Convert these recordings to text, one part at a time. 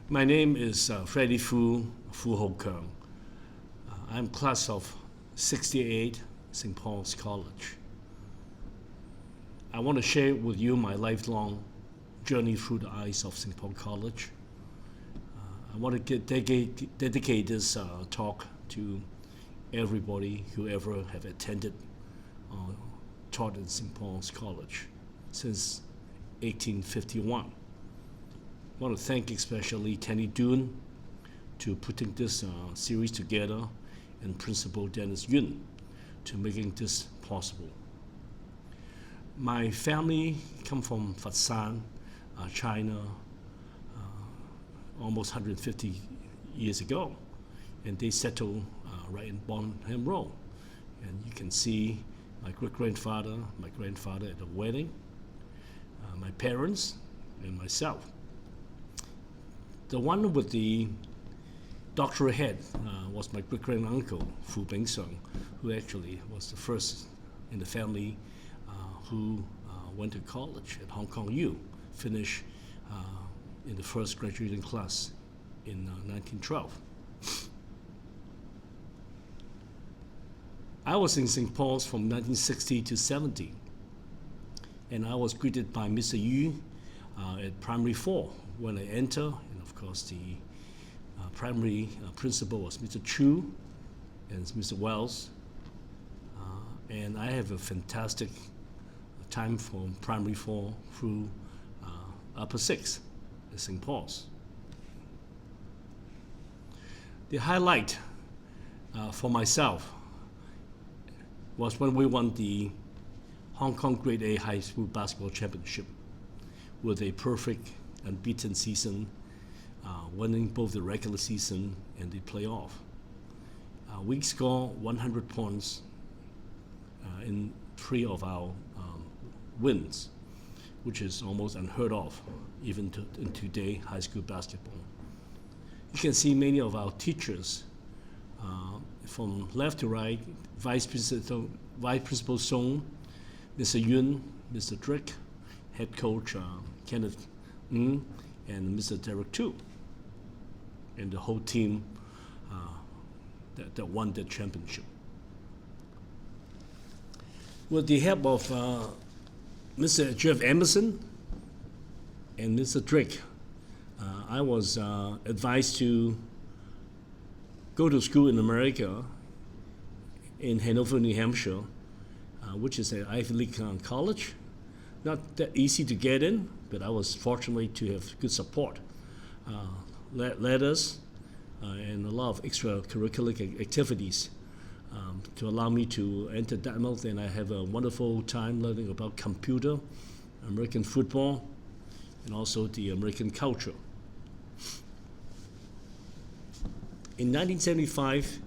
My name is Freddie Fu Ho Kung. I'm class of 68, St. Paul's College. I want to share with you my lifelong journey through the eyes of St. Paul College. I want to dedicate this talk to everybody who ever have attended or taught at St. Paul's College since 1851. I want to thank especially Tenny Dune to putting this series together and Principal Dennis Yun to making this possible. My family come from Fatsan, China, almost 150 years ago, and they settled right in Bonham Road. And you can see my great-grandfather, my grandfather at the wedding, my parents, and myself. The one with the doctorate head was my great-granduncle, Fu Bing Sung, who actually was the first in the family who went to college at Hong Kong U, finished in the first graduating class in 1912. I was in St. Paul's from 1960 to 70, and I was greeted by Mr. Yu at primary 4 when I entered. Of course, the primary principal was Mr. Chu and Mr. Wells. And I have a fantastic time from primary 4 through upper 6 at St. Paul's. The highlight for myself was when we won the Hong Kong Grade A High School Basketball Championship with a perfect unbeaten season, winning both the regular season and the playoff. We scored 100 points in 3 of our wins, which is almost unheard of even in today high school basketball. You can see many of our teachers from left to right: Vice Principal Song, Mr. Yun, Mr. Drick, Head Coach Kenneth Ng, and Mr. Derek Tu, and the whole team that won the championship. With the help of Mr. Jeff Emerson and Mr. Drake, I was advised to go to school in America, in Hanover, New Hampshire, which is an Ivy League college. Not that easy to get in, but I was fortunate to have good support, letters, and a lot of extracurricular activities to allow me to enter Dartmouth, and I have a wonderful time learning about computer, American football, and also the American culture. In 1975,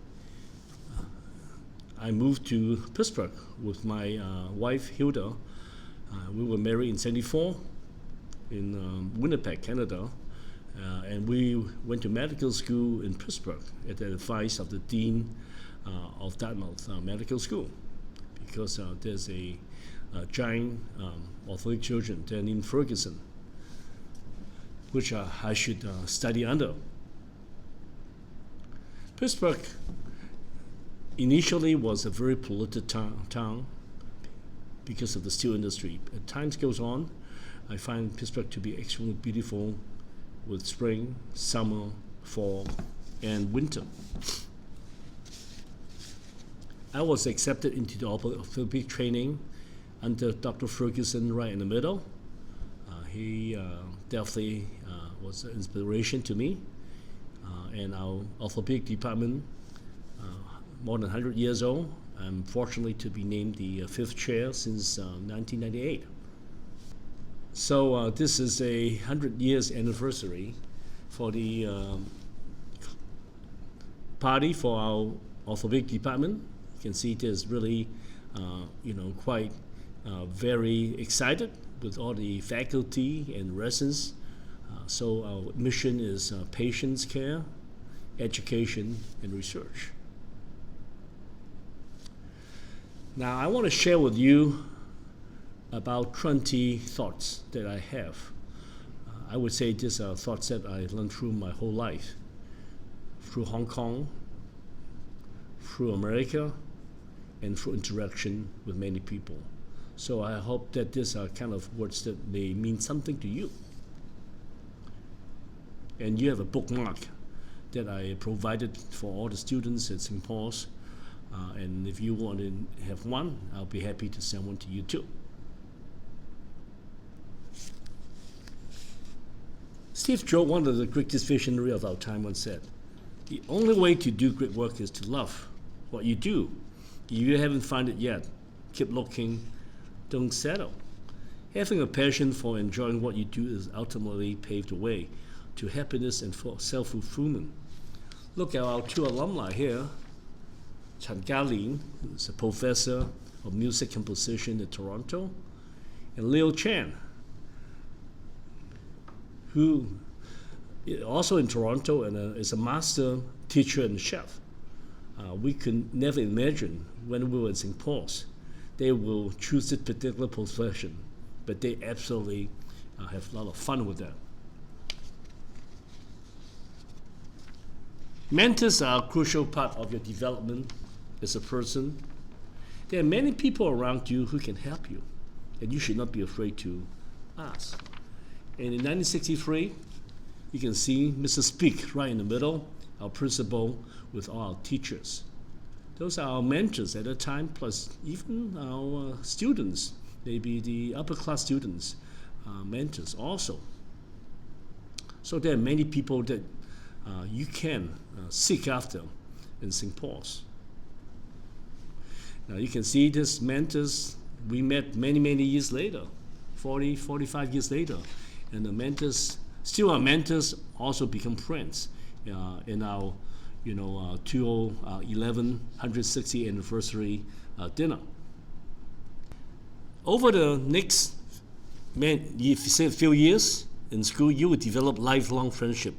I moved to Pittsburgh with my wife, Hilda. We were married in 74 in Winnipeg, Canada, and we went to medical school in Pittsburgh at the advice of the Dean of Dartmouth Medical School, because there's a giant orthopedic surgeon there named Ferguson, which I should study under. Pittsburgh initially was a very polluted town because of the steel industry. As time goes on, I find Pittsburgh to be extremely beautiful with spring, summer, fall, and winter. I was accepted into the orthopedic training under Dr. Ferguson right in the middle. He definitely was an inspiration to me. And our orthopedic department, more than 100 years old. I'm fortunate to be named the 5th chair since 1998. So this is a 100 years anniversary for the party for our orthopedic department. You can see it is really, quite very excited with all the faculty and residents. So our mission is patients care, education, and research. Now I want to share with you about 20 thoughts that I have I would say these are thoughts that I learned through my whole life, through Hong Kong, through America, and through interaction with many people. So I hope that these are kind of words that may mean something to you. And you have a bookmark that I provided for all the students at St. Paul's. And if you want to have one, I'll be happy to send one to you too. Steve Jobs, one of the greatest visionaries of our time, once said, "The only way to do great work is to love what you do. If you haven't found it yet, keep looking, don't settle." Having a passion for enjoying what you do is ultimately paved the way to happiness and for self-fulfillment. Look at our two alumni here. Chan Ga-lin, who's a professor of music composition in Toronto, and Leo Chan, who is also in Toronto and is a master teacher and chef. We could never imagine when we were in St. Paul's they will choose this particular profession, but they absolutely have a lot of fun with that. Mentors are a crucial part of your development as a person. There are many people around you who can help you, and you should not be afraid to ask. And in 1963, you can see Mr. Speak right in the middle, our principal with all our teachers. Those are our mentors at that time, plus even our students, maybe the upper class students, mentors also. So there are many people that you can seek after in St. Paul's. Now you can see these mentors we met many, many years later, 40, 45 years later. And the mentors, still our mentors, also become friends in our 2011 160th anniversary dinner. Over the next few years in school, you will develop lifelong friendship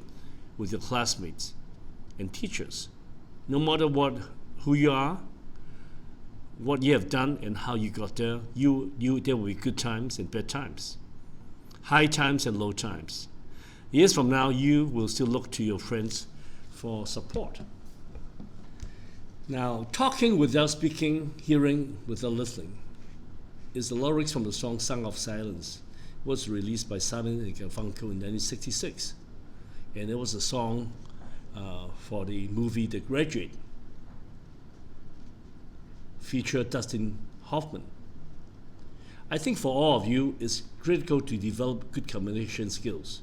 with your classmates and teachers. No matter who you are, what you have done, and how you got there, there will be good times and bad times, high times and low times. Years from now, you will still look to your friends for support. Now, talking without speaking, hearing without listening is the lyrics from the song Song of Silence. It was released by Simon & Garfunkel in 1966. And it was a song for the movie The Graduate, featured Dustin Hoffman. I think for all of you, it's critical to develop good communication skills.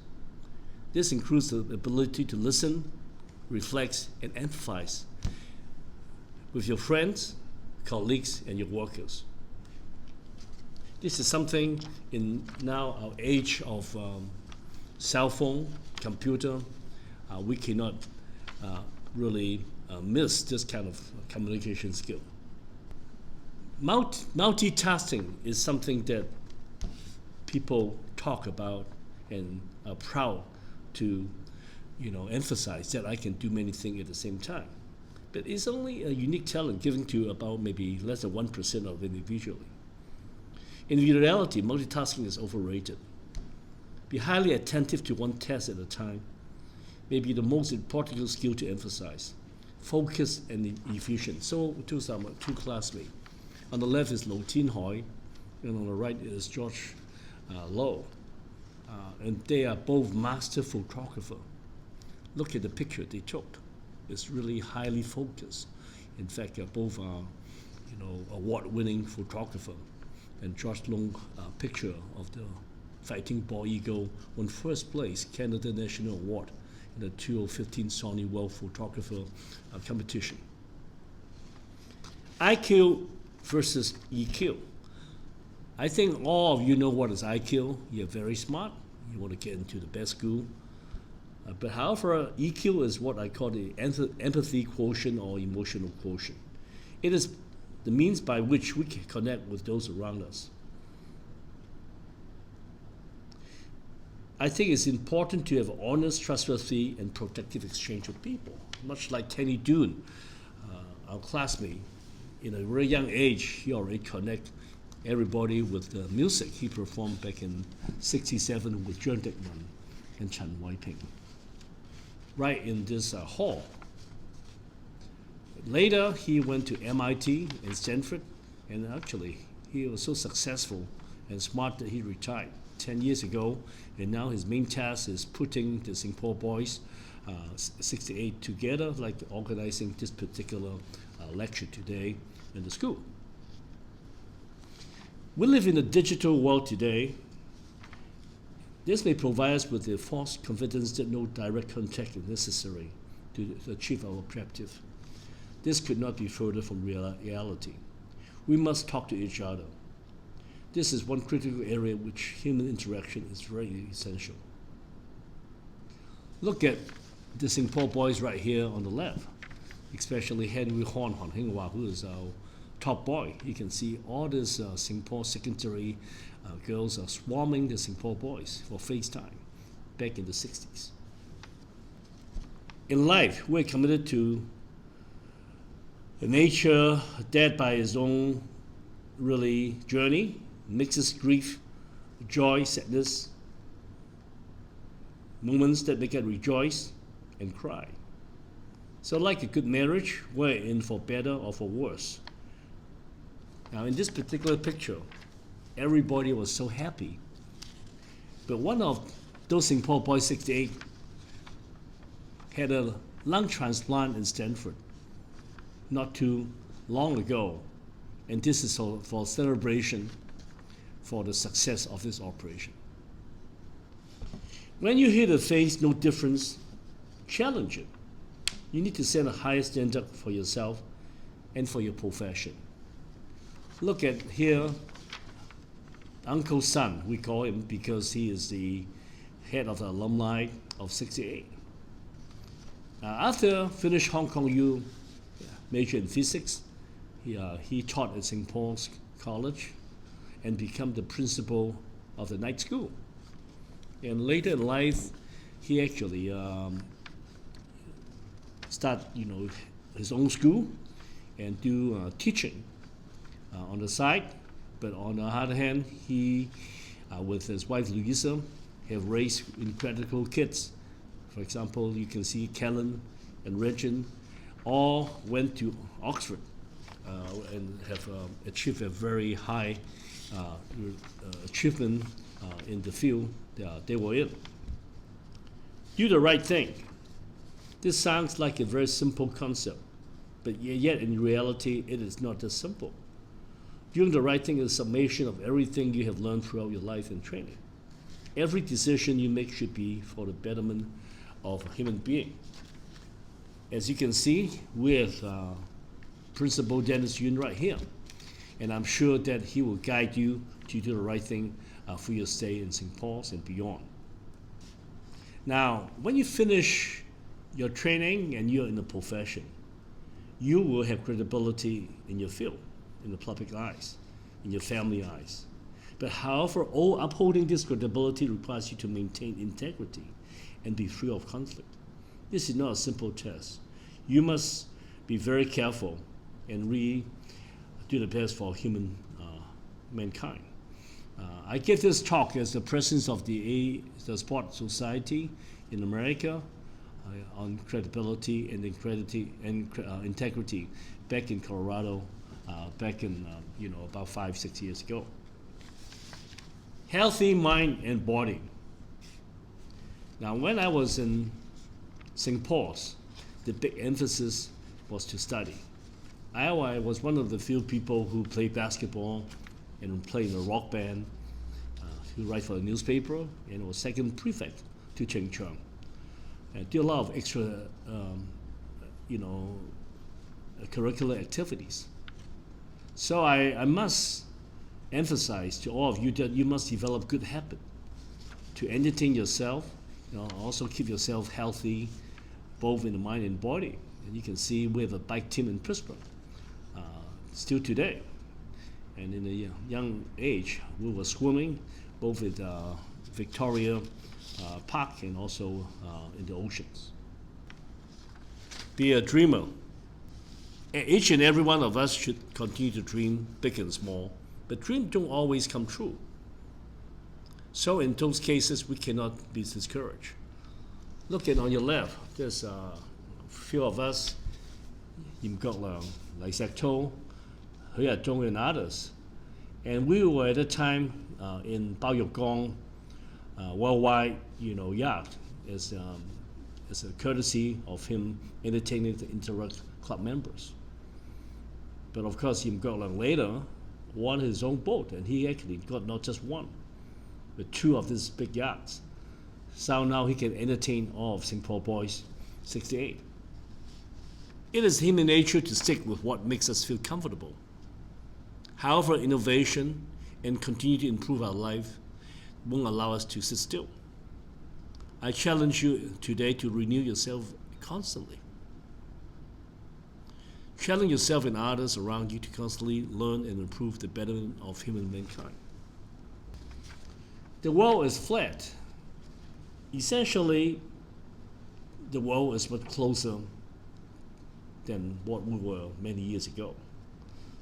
This includes the ability to listen, reflect, and empathize with your friends, colleagues, and your workers. This is something in now our age of cell phone, computer, we cannot really miss this kind of communication skill. Multitasking is something that people talk about and are proud to emphasize that I can do many things at the same time. But it's only a unique talent given to about maybe less than 1% of individually. In reality, multitasking is overrated. Be highly attentive to one task at a time may be the most important skill to emphasize. Focus and efficient. So those are my two classmates. On the left is Lo Tin Hoi, and on the right is George Low. And they are both master photographers. Look at the picture they took. It's really highly focused. In fact, both are, award-winning photographer. And George Long's picture of the fighting bald eagle won first place Canada National Award in the 2015 Sony World Photographer competition. IQ versus EQ. I think all of you know what is IQ. You're very smart. You want to get into the best school. But however, EQ is what I call the empathy quotient or emotional quotient. It is the means by which we can connect with those around us. I think it's important to have honest, trustworthy, and protective exchange with people. Much like Kenny Doon, our classmate, in a very young age, he already connected everybody with the music he performed back in '67 with John Dickman and Chen Weiping, right in this hall. Later, he went to MIT and Stanford, and actually, he was so successful and smart that he retired 10 years ago, and now his main task is putting the Singapore boys, 68, together, like organizing this particular lecture today in the school. We live in a digital world today. This may provide us with the false confidence that no direct contact is necessary to achieve our objective. This could not be further from reality. We must talk to each other. This is one critical area in which human interaction is very essential. Look at the Singapore boys right here on the left, especially Henry Horn Hinghua, who is our top boy. You can see all these Singapore secondary girls are swarming the Singapore boys for FaceTime back in the 60s. In life, we're committed to a nature that by its own really journey mixes grief, joy, sadness, moments that make us rejoice and cry. So like a good marriage, we're in for better or for worse. Now in this particular picture, everybody was so happy. But one of those Singapore boys, 68, had a lung transplant in Stanford not too long ago. And this is for celebration for the success of this operation. When you hear the phrase, no difference, challenge it. You need to set a higher standard for yourself and for your profession. Look at here, Uncle Son, we call him because he is the head of the alumni of 68. After finished Hong Kong U, major in physics, he taught at St. Paul's College and became the principal of the night school. And later in life, he actually start his own school and do teaching on the side. But on the other hand, he, with his wife Louisa, have raised incredible kids. For example, you can see Kellen and Regin all went to Oxford and have achieved a very high achievement in the field they were in. Do the right thing. This sounds like a very simple concept, but yet in reality, it is not as simple. Doing the right thing is a summation of everything you have learned throughout your life and training. Every decision you make should be for the betterment of a human being. As you can see, we have Principal Dennis Yun right here, and I'm sure that he will guide you to do the right thing for your stay in St. Paul's and beyond. Now, when you finish your training and you're in the profession, you will have credibility in your field, in the public eyes, in your family eyes. But however, all upholding this credibility requires you to maintain integrity and be free of conflict. This is not a simple test. You must be very careful and really do the best for mankind. I give this talk as the president of the Sport Society in America on credibility and integrity back in Colorado, back in about 5-6 years ago. Healthy mind and body. Now, when I was in St. Paul's, the big emphasis was to study. I was one of the few people who played basketball and played in a rock band, who write for the newspaper, and was second prefect to Cheng Chung. And did a lot of extra, curricular activities. So I must emphasize to all of you that you must develop good habit to entertain yourself, also keep yourself healthy, both in the mind and body. And you can see we have a bike team in Pittsburgh, still today. And in a young age, we were swimming both at Victoria Park and also in the oceans. Be a dreamer. Each and every one of us should continue to dream big and small, but dreams don't always come true. So in those cases, we cannot be discouraged. Look at on your left, there's a few of us, Yim Gok Lang, Lai Sak To, Hui Dong, and others. And we were at the time in Bao Yok Gong worldwide, yacht as a courtesy of him entertaining the Interact Club members. But of course, Yim Gok Lang later won his own boat, and he actually got not just one, but two of these big yachts. So now he can entertain all of Singapore boys 68. It is human nature to stick with what makes us feel comfortable. However, innovation and continue to improve our life won't allow us to sit still. I challenge you today to renew yourself constantly. Challenge yourself and others around you to constantly learn and improve the betterment of human mankind. The world is flat. Essentially, the world is much closer than what we were many years ago.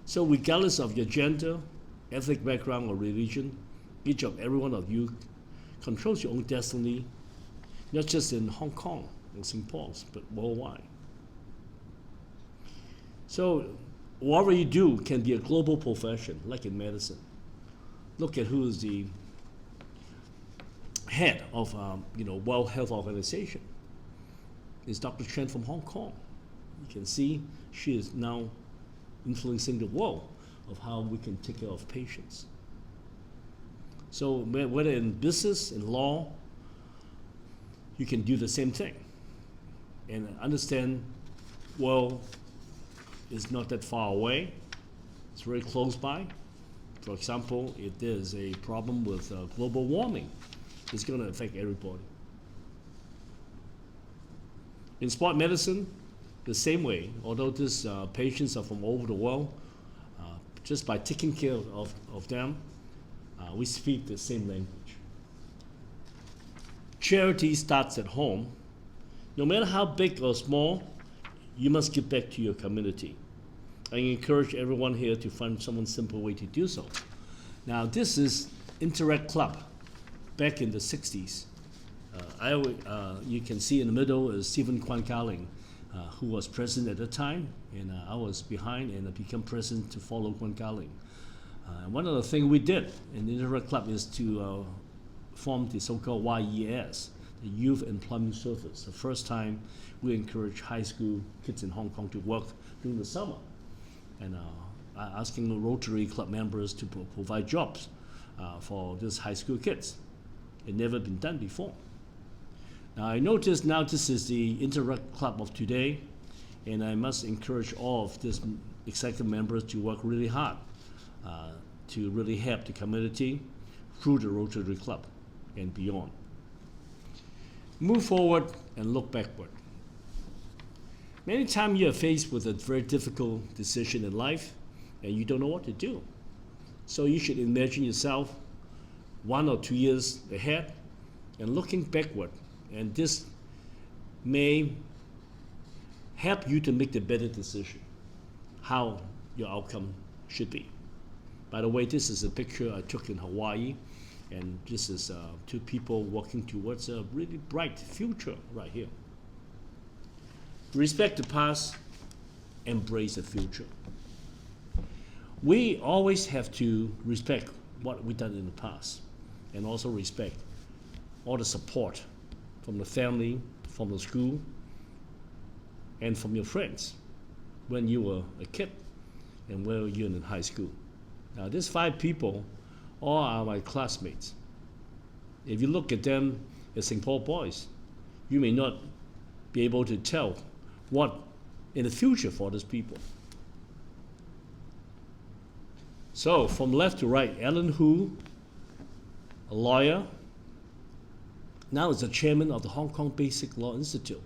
So regardless of your gender, ethnic background, or religion, each of every one of you controls your own destiny, not just in Hong Kong and Singapore, but worldwide. So whatever you do can be a global profession, like in medicine. Look at who is the head of World Health Organization. It's Dr. Chen from Hong Kong. You can see she is now influencing the world of how we can take care of patients. So whether in business, in law, you can do the same thing and understand, well, it's not that far away. It's very close by. For example, if there's a problem with global warming, it's going to affect everybody. In sport medicine, the same way, although these patients are from all over the world, just by taking care of them, we speak the same language. Charity starts at home. No matter how big or small, you must give back to your community. I encourage everyone here to find some simple way to do so. Now, this is Interact Club back in the 60s. You can see in the middle is Stephen Kwan Ka-ling, who was president at the time, and I was behind and I became president to follow Kwan Ka-ling. One of the things we did in the Interact Club is to form the so-called YES, the Youth Employment Service. The first time we encourage high school kids in Hong Kong to work during the summer, and asking the Rotary Club members to provide jobs for these high school kids. It never been done before. Now I notice now this is the Interact Club of today, and I must encourage all of these executive members to work really hard to really help the community through the Rotary Club and beyond. Move forward and look backward. Many times you are faced with a very difficult decision in life and you don't know what to do. So you should imagine yourself 1 or 2 years ahead and looking backward, and this may help you to make the better decision, how your outcome should be. By the way, this is a picture I took in Hawaii, and this is two people walking towards a really bright future right here. Respect the past, embrace the future. We always have to respect what we've done in the past, and also respect all the support from the family, from the school, and from your friends when you were a kid and when you were in high school. Now, these 5 people all are my classmates. If you look at them as Singapore boys, you may not be able to tell what in the future for these people. So, from left to right, Alan Hu, a lawyer, now is the chairman of the Hong Kong Basic Law Institute.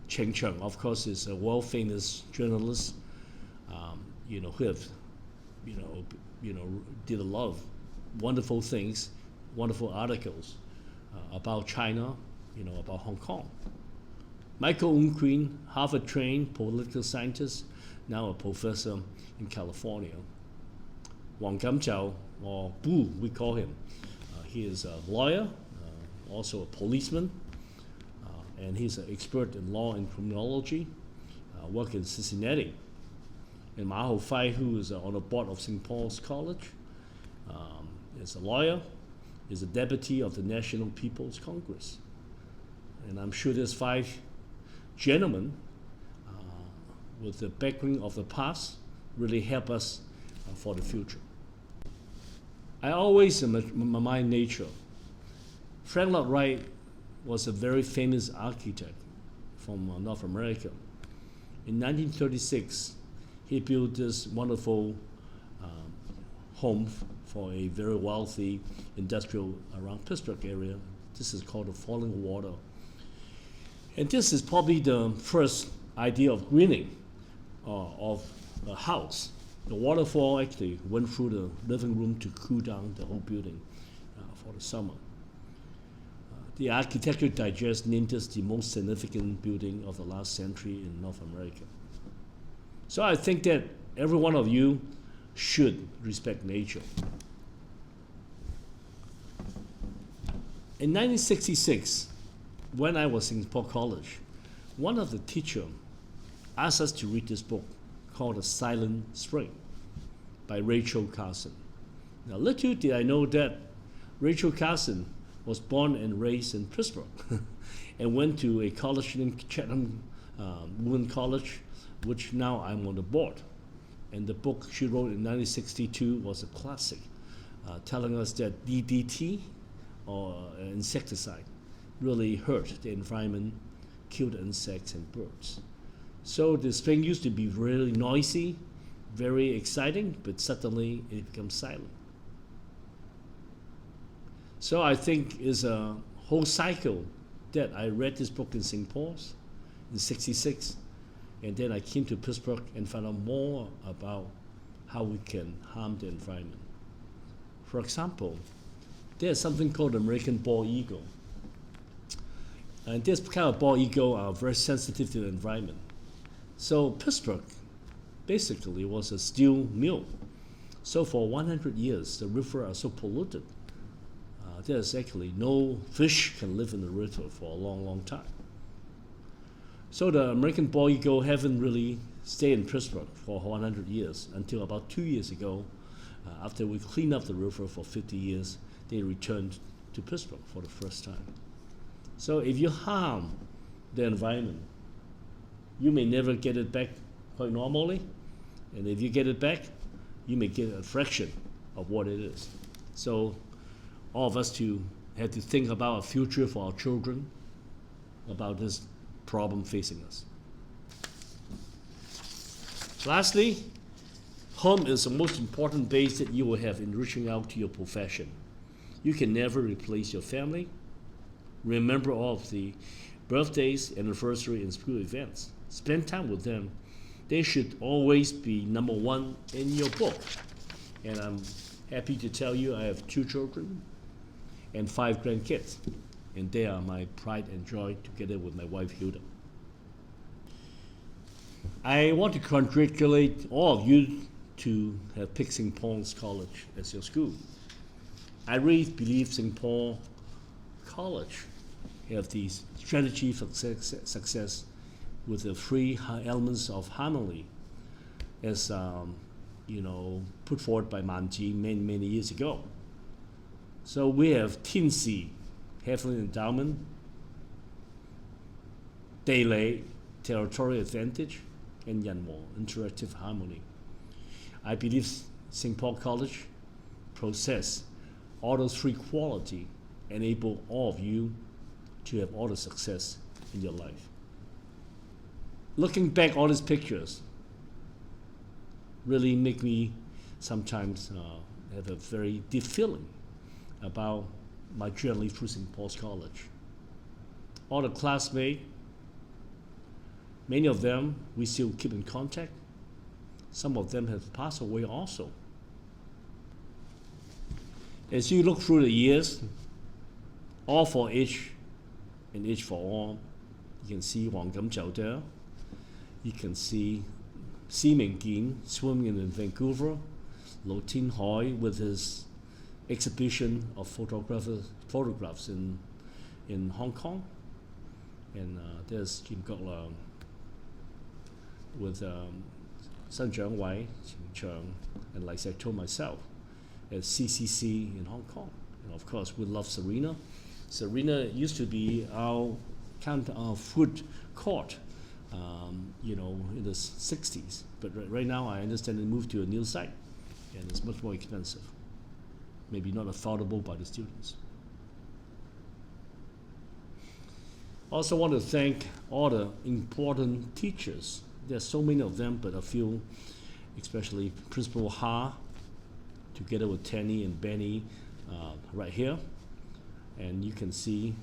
Cheng Chung, of course, is a world-famous journalist, who have, did a lot of wonderful things, wonderful articles about China, about Hong Kong. Michael Ng Queen, Harvard-trained political scientist, now a professor in California. Wang Kam Chao, or Boo, we call him. he is a lawyer, also a policeman, and he's an expert in law and criminology, work in Cincinnati. And Ma Hao Fai, who is on the board of St. Paul's College, is a lawyer, is a deputy of the National People's Congress. And I'm sure there's 5 gentlemen with the background of the past really help us for the future. I always admire nature. Frank Lloyd Wright was a very famous architect from North America. In 1936, he built this wonderful home for a very wealthy industrial around Pittsburgh area. This is called the Falling Water. And this is probably the first idea of greening of a house. The waterfall actually went through the living room to cool down the whole building for the summer. The Architecture Digest named this the most significant building of the last century in North America. So I think that every one of you should respect nature. In 1966, when I was in Paul College, one of the teachers asked us to read this book called The Silent Spring by Rachel Carson. Now, little did I know that Rachel Carson was born and raised in Pittsburgh and went to a college named Chatham Women's College, which now I'm on the board. And the book she wrote in 1962 was a classic, telling us that DDT, or insecticide, really hurt the environment, killed insects and birds. So the spring used to be really noisy, very exciting, but suddenly it becomes silent. So I think it's a whole cycle that I read this book in St. Paul's in '66, and then I came to Pittsburgh and found out more about how we can harm the environment. For example, there's something called the American bald eagle. And this kind of bald eagle are very sensitive to the environment. So Pittsburgh basically was a steel mill. So for 100 years, the river are so polluted. There's actually no fish can live in the river for a long, long time. So the American bald eagle haven't really stayed in Pittsburgh for 100 years until about 2 years ago, after we cleaned up the river for 50 years, they returned to Pittsburgh for the first time. So if you harm the environment, you may never get it back quite normally, and if you get it back, you may get a fraction of what it is. So all of us have to think about a future for our children, about this problem facing us. Lastly, home is the most important base that you will have in reaching out to your profession. You can never replace your family. Remember all of the birthdays, anniversary, and school events. Spend time with them. They should always be number 1 in your book. And I'm happy to tell you I have 2 children and 5 grandkids. And they are my pride and joy together with my wife, Hilda. I want to congratulate all of you to have picked St. Paul's College as your school. I really believe St. Paul College have the strategy for success with the 3 elements of harmony, as put forward by Manji many years ago. So we have Tinsi, heavenly endowment; Daylay, territorial advantage; and Yanmo, interactive harmony. I believe St. Paul College possess all those 3 qualities, enable all of you to have all the success in your life. Looking back all these pictures really make me sometimes have a very deep feeling about my journey through St. Paul's College. All the classmates, many of them we still keep in contact. Some of them have passed away also. As you look through the years, all for each and each for all, you can see Wang Gamjiao there. You can see Si Ming Gin swimming in Vancouver, Lo Tin Hoi with his exhibition of photographs in Hong Kong, and there's Jim Gokla with Sun Jiang Wei, Qing Cheng, and like I told myself, at CCC in Hong Kong. And of course, we love Serena. Serena used to be our food court, in the 60s. But right now, I understand it moved to a new site, and it's much more expensive. Maybe not affordable by the students. Also want to thank all the important teachers. There's so many of them, but a few, especially Principal Ha, together with Tenny and Benny, right here. And you can see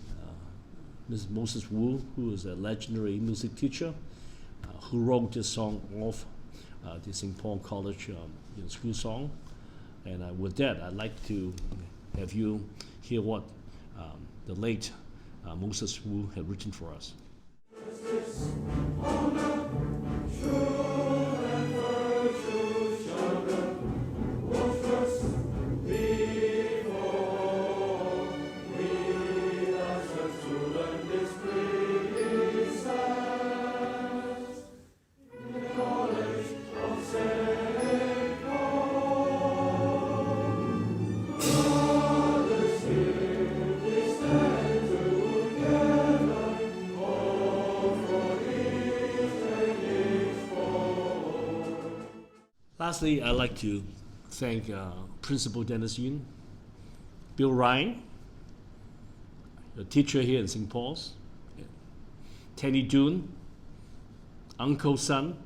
Mrs. Moses Wu, who is a legendary music teacher, who wrote this song off the St. Paul College school song. And with that, I'd like to have you hear what the late Moses Wu had written for us. Lastly, I'd like to thank Principal Dennis Yun, Bill Ryan, the teacher here in St. Paul's, Tenny Dune, Uncle Sun,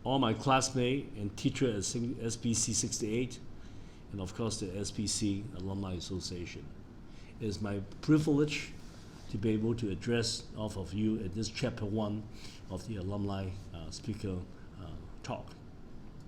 all my classmates and teacher at SBC 68, and of course the SBC Alumni Association. It is my privilege to be able to address all of you at this chapter 1 of the alumni speaker talk.